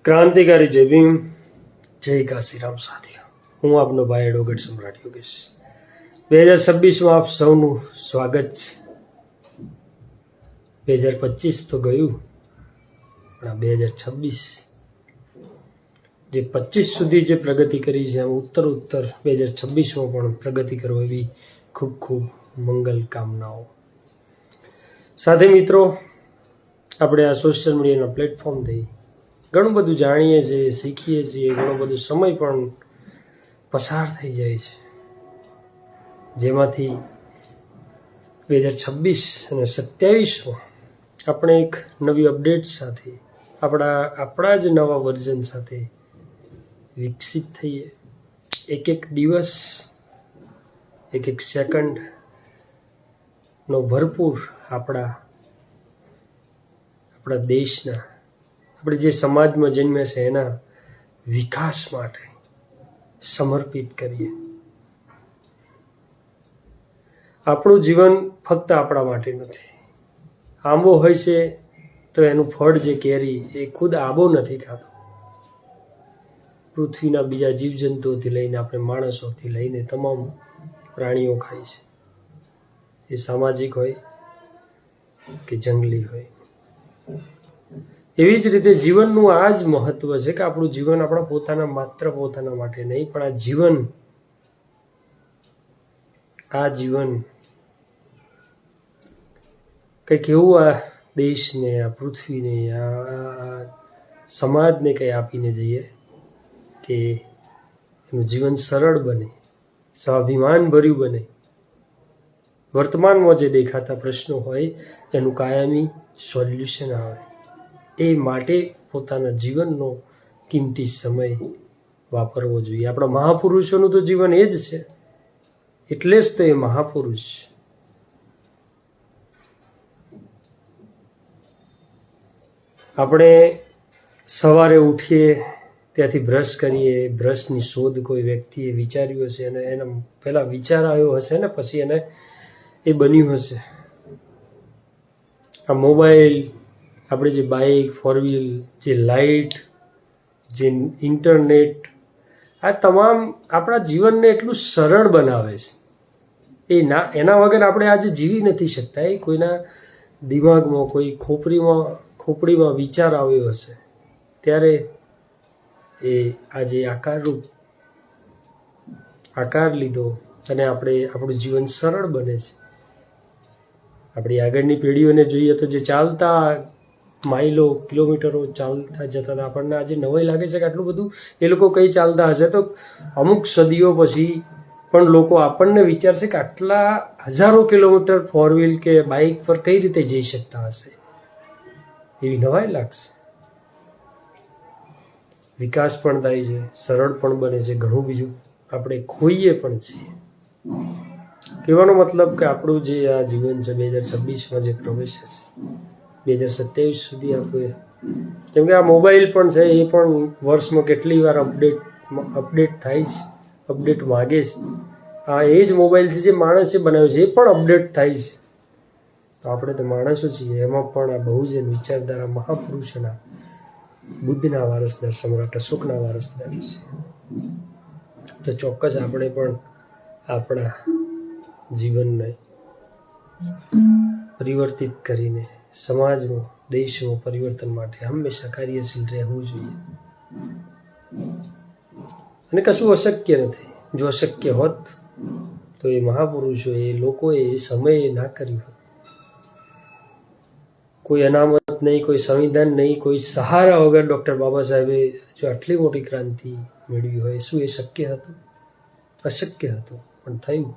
ક્રાંતિકારી જય ભીમ, જય કાશીરામ સાથીઓ. હું આપનો ભાઈ એડવોકેટ સમ્રાટ યોગેશ. 2026માં આપ સૌનું સ્વાગત છે. 2025 તો ગયું, પણ આ 2026 જે 25 સુધી જે પ્રગતિ કરી છે એમ ઉત્તર 2026માં પણ પ્રગતિ કરો એવી ખૂબ ખૂબ મંગલ કામનાઓ સાથે. મિત્રો, આપણે આ સોશિયલ મીડિયાના પ્લેટફોર્મથી ઘણું બધું જાણીએ છીએ, શીખીએ છીએ, ઘણો બધો સમય પણ પસાર થઈ જાય છે, જેમાંથી 2026 અને 27માં આપણે એક નવી અપડેટ સાથે આપણા જ નવા વર્ઝન સાથે વિકસિત થઈએ. એક એક દિવસ, એક એક સેકન્ડનો ભરપૂર આપણા દેશના, આપણે જે સમાજમાં જન્મ્યા છે એના વિકાસ માટે સમર્પિત કરીએ. આપણું જીવન ફક્ત આપણા માટે નથી. આંબો હોય છે તો એનું ફળ જે કેરી એ ખુદ આંબો નથી ખાતો. પૃથ્વીના બીજા જીવજંતુઓથી લઈને આપણે માણસોથી લઈને તમામ પ્રાણીઓ ખાય છે, એ સામાજિક હોય કે જંગલી હોય. એવી જ રીતે જીવનનું આ જ મહત્વ છે કે આપણું જીવન આપણા માત્ર પોતાના માટે નહીં, પણ આ જીવન કંઈક એવું આ દેશને, આ પૃથ્વીને, આ સમાજને કંઈ આપીને જઈએ કે એનું જીવન સરળ બને, સ્વાભિમાન ભર્યું બને. વર્તમાનમાં જે દેખાતા પ્રશ્નો હોય એનું કાયમી સોલ્યુશન આવે. એ માટે પોતાના જીવનનો કિંમતી સમય વાપરવો જોઈએ. આપણા મહાપુરુષોનું તો જીવન એ જ છે, એટલે જ તો એ મહાપુરુષ. આપણે સવારે ઉઠીએ ત્યાંથી બ્રશ કરીએ, બ્રશની શોધ કોઈ વ્યક્તિએ વિચાર્યું હશે અને એના પહેલાં વિચાર આવ્યો હશે ને પછી એને એ બન્યું હશે. આ મોબાઈલ, આપણે જે બાઇક, ફોર વ્હીલ, જે લાઇટ, જે ઇન્ટરનેટ, આ તમામ આપણા જીવનને એટલું સરળ બનાવે છે. એના વગર આપણે આજે જીવી નથી શકતા. એ કોઈના દિમાગમાં, કોઈ ખોપડીમાં વિચાર આવ્યો હશે ત્યારે એ આજે આકાર લીધો અને આપણું જીવન સરળ બને છે. આપણી આગળની પેઢીઓને જોઈએ તો જે ચાલતા માઇલો, કિલોમીટરો ચાલતા જતા હતા, આપણને આજે નવાઈ લાગે છે કે આટલું બધું એ લોકો કઈ ચાલતા હશે. તો અમુક સદીઓ પછી પણ લોકો આપણને વિચારશે કે આટલા હજારો કિલોમીટર ફોર વ્હીલ કે બાઇક પર કઈ રીતે જઈ શકતા હશે, એવી નવાઈ લાગશે. વિકાસ પણ થાય છે, સરળ પણ બને છે, ઘણું બીજું આપણે ખોઈએ પણ છીએ. કહેવાનો મતલબ કે આપણું જે આ જીવન છે 2026માં જે પ્રવેશે છે 2027 સુધી આપણે, કેમ કે આ મોબાઈલ પણ છે એ પણ વર્ષમાં કેટલી વાર અપડેટ થાય છે, અપડેટ માગે છે. આ એ જ મોબાઈલ છે જે માણસે બનાવ્યો છે, એ પણ અપડેટ થાય છે. તો આપણે તો માણસો છીએ, એમાં પણ આ બહુજન વિચારધારા મહાપુરુષોના, બુદ્ધના વારસદાર, સમ્રાટ અશોકના વારસદાર છે. તો ચોક્કસ આપણે પણ આપણા જીવનને પરિવર્તિત કરીને સમાજમાં, દેશમાં પરિવર્તન માટે હંમેશા કાર્યશીલ રહેવું જોઈએ. અને કશું અશક્ય નથી. જો અશક્ય હોત તો એ મહાપુરુષો, એ લોકોએ એ સમયે ના કર્યું હોત. કોઈ અનામત નહીં, કોઈ સંવિધાન નહીં, કોઈ સહારા વગર ડૉક્ટર બાબા સાહેબે જો આટલી મોટી ક્રાંતિ મેળવી હોય, શું એ શક્ય હતું? અશક્ય હતું, પણ થયું.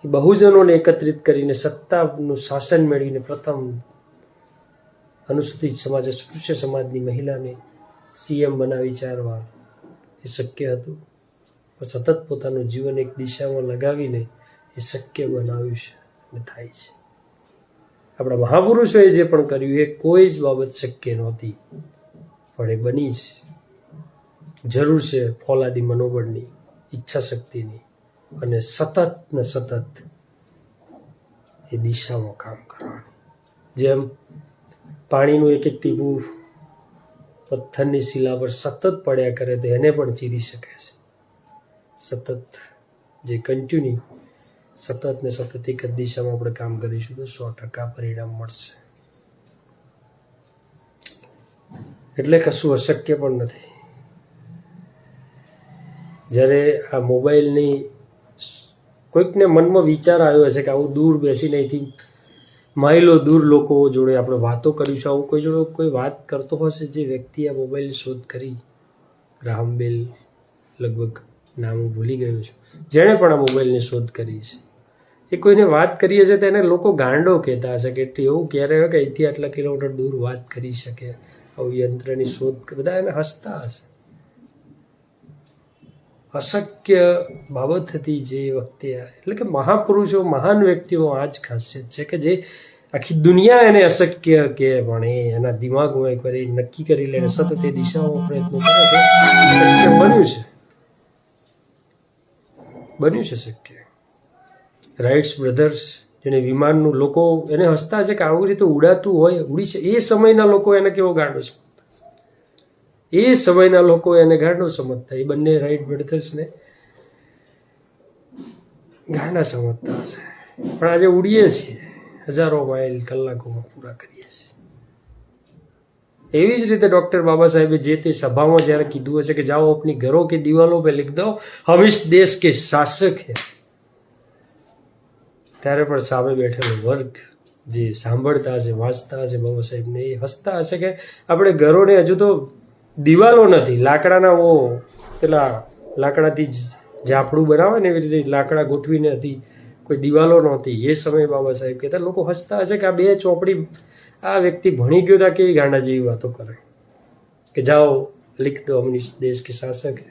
એ બહુજનોને એકત્રિત કરીને સત્તાનું શાસન મેળવીને પ્રથમ અનુસૂચિત સમાજ, અસ્પૃશ્ય સમાજની મહિલાને CM બનાવી 4 વાર, એ શક્ય હતું. પણ સતત પોતાનું જીવન એક દિશામાં લગાવીને એ શક્ય બનાવ્યું છે અને થાય છે. આપણા મહાપુરુષોએ જે પણ કર્યું એ કોઈ જ બાબત શક્ય નહોતી, પણ એ બની છે. જરૂર છે ફોલાદી મનોબળની, ઈચ્છા શક્તિની અને સતત એ દિશામાં કામ કરવાની. જેમ પાણીનું એક એક ટીપું પથ્થરની શિલા પર સતત પડ્યા કરે તો એને પણ ચીરી શકે છે. સતત જે કન્ટિન્યુ સતત ને સતત એક જ દિશામાં આપણે કામ કરીશું તો 100% પરિણામ મળશે. એટલે કશું અશક્ય પણ નથી. જ્યારે આ મોબાઈલની કોઈકને મનમાં વિચાર આવ્યો હશે કે આવું દૂર બેસીને અહીંથી માઇલો દૂર લોકો જોડે આપણે વાતો કરીશું, આવું કોઈ જોડે કોઈ વાત કરતો હશે જે વ્યક્તિ આ મોબાઈલની શોધ કરી, રામબેલ લગભગ નામ હું ભૂલી ગયો છું, જેણે પણ આ મોબાઈલની શોધ કરી છે, એ કોઈને વાત કરીએ છે તો એને લોકો ગાંડો કહેતા હશે કે એવું ક્યારે હોય કે અહીંથી આટલા કિલોમીટર દૂર વાત કરી શકે, આવું યંત્રની શોધ, બધા એને હસતા હશે. અશક્ય બાબત હતી જે વખતે. એટલે કે મહાપુરુષો, મહાન વ્યક્તિઓ આ જ ખાસિયત છે કે જે આખી દુનિયા એને અશક્ય કે પણ એ એના દિમાગમાં એકવાર એ નક્કી કરી લે, સતત એ દિશામાં પ્રયત્નો કરે તો શક્ય બન્યું છે શક્ય. રાઇટ્સ બ્રધર્સ, જેને વિમાનનું, લોકો એને હસતા છે કે આવી રીતે ઉડાતું હોય, ઉડી છે. એ સમયના લોકો એને કેવો ગાંડો સમજતા, એ સમયના લોકો એને ગાંડો સમજતા, એ બંને રાઇટ બ્રધર્સને ગાંડા સમજતા હશે. પણ આજે ઉડીએ છીએ, 1000 માઇલ કલાકોમાં પૂરા કરીએ છીએ. એવી જ રીતે ડૉક્ટર બાબા સાહેબે જે તે સભામાં જ્યારે કીધું હશે કે જાઓ अपनी घरों की दीवालों पे लिख दो हम इस देश के शासक हैं, ત્યારે પણ સામે બેઠેલો વર્ગ જે સાંભળતા હશે, વાંચતા હશે બાબા સાહેબને, એ હસતા હશે કે આપણે ઘરોને હજુ તો દિવાલો નથી, લાકડાના પેલા લાકડાથી ઝાપડું બનાવે ને એવી રીતે લાકડા ગોઠવીને હતી, કોઈ દિવાલો નહોતી. એ સમયે બાબા સાહેબ કહેતા, લોકો હસતા હશે કે આ બે ચોપડી આ વ્યક્તિ ભણી ગયો હતા, કેવી ગાંડા જેવી વાતો કરે કે જાઓ લિખ દો हम इस देश के शासक है.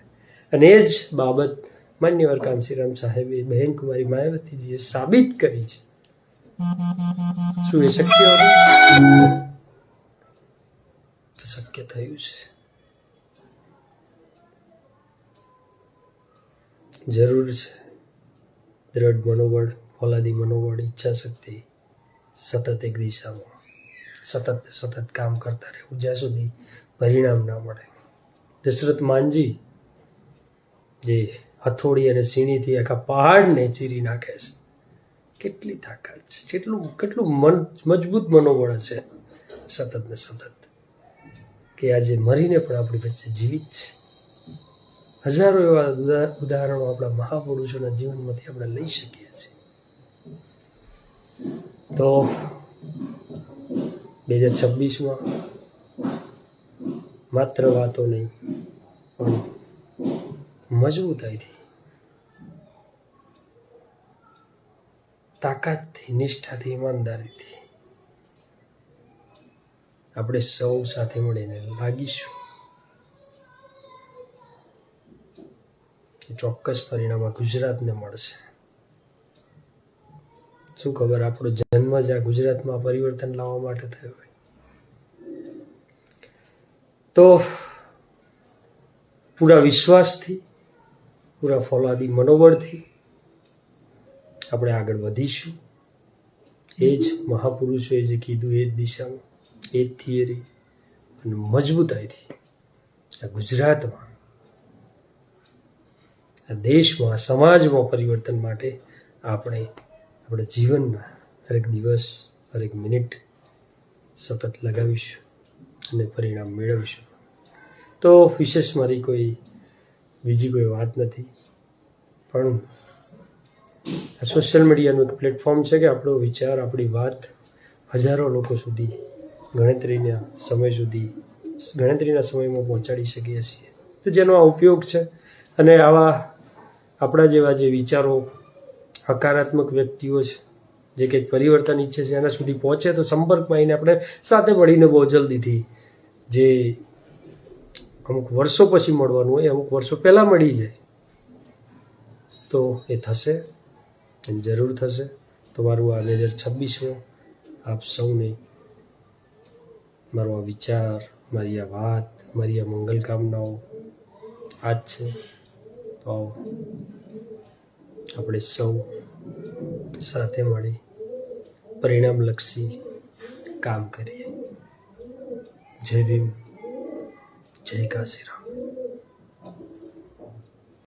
અને એ જ બાબત માન્યવર કાંશીરામ સાહેબે, બહેન કુમારી માયાવતીજીએ સાબિત કરી છે. શું એ શક્ય હતું? શક્ય થયું છે. જરૂર છે દ્રઢ મનોબળ, ફોલાદી મનોબળ, ઈચ્છા શક્તિ, સતત એક દિશામાં સતત કામ કરતા રહેવું જ્યાં સુધી પરિણામ ના મળે. દશરથ માનજી જે હથોડી અને સીણીથી આખા પહાડને ચીરી નાખે છે, કેટલી તાકાત છે, કેટલું મજબૂત મનોબળ છે સતત ને સતત, કે આજે મરીને પણ આપણી વચ્ચે જીવિત છે. હજારો એવા ઉદાહરણો આપણા મહાપુરુષોના જીવનમાંથી આપણે લઈ શકીએ છીએ. તો 2026માં માત્ર વાતો નહીં પણ મજબૂતાઈથી, તાકાતથી, નિષ્ઠાથી, ઈમાનદારીથી આપણે સૌ સાથે મળીને લાગીશું, ચોક્કસ પરિણામ આ ગુજરાતને મળશે. શું ખબર આપણો જન્મ જ આ ગુજરાતમાં પરિવર્તન લાવવા માટે થયો હોય. તો પૂરા વિશ્વાસથી, પૂરા ફોલાદી મનોબળથી આપણે આગળ વધીશું. એ જ મહાપુરુષોએ જે કીધું એ જ દિશામાં, એ જ થિયરી અને મજબૂતાઈથી આ ગુજરાતમાં, આ દેશમાં, આ સમાજમાં પરિવર્તન માટે આપણે આપણા જીવનના હરેક દિવસ, હરેક મિનિટ સતત લગાવીશું અને પરિણામ મેળવીશું. તો વિશેષ મારી બીજી કોઈ વાત નથી, પણ આ સોશિયલ મીડિયાનું એક પ્લેટફોર્મ છે કે આપણો વિચાર, આપણી વાત હજારો લોકો સુધી ગણતરીના સમયમાં પહોંચાડી શકીએ છીએ. તો જેનો આ ઉપયોગ છે, અને આવા આપણા જેવા જે વિચારો, હકારાત્મક વ્યક્તિઓ છે જે કંઈક પરિવર્તન ઈચ્છે છે, એના સુધી પહોંચે તો સંપર્કમાં આવીને આપણે સાથે મળીને બહુ જલ્દીથી, જે અમુક વર્ષો પછી મળવાનું હોય અમુક વર્ષો પહેલાં મળી જાય તો એ થશે, એમ જરૂર થશે. તો મારું આ 2026માં આપ સૌને મારો આ વિચાર, મારી આ વાત, મારી આ મંગલ કામનાઓ આ જ છે. તો આવો આપણે સૌ સાથે મળી પરિણામલક્ષી કામ કરીએ. જય ભીમ, જય કાશીરામ.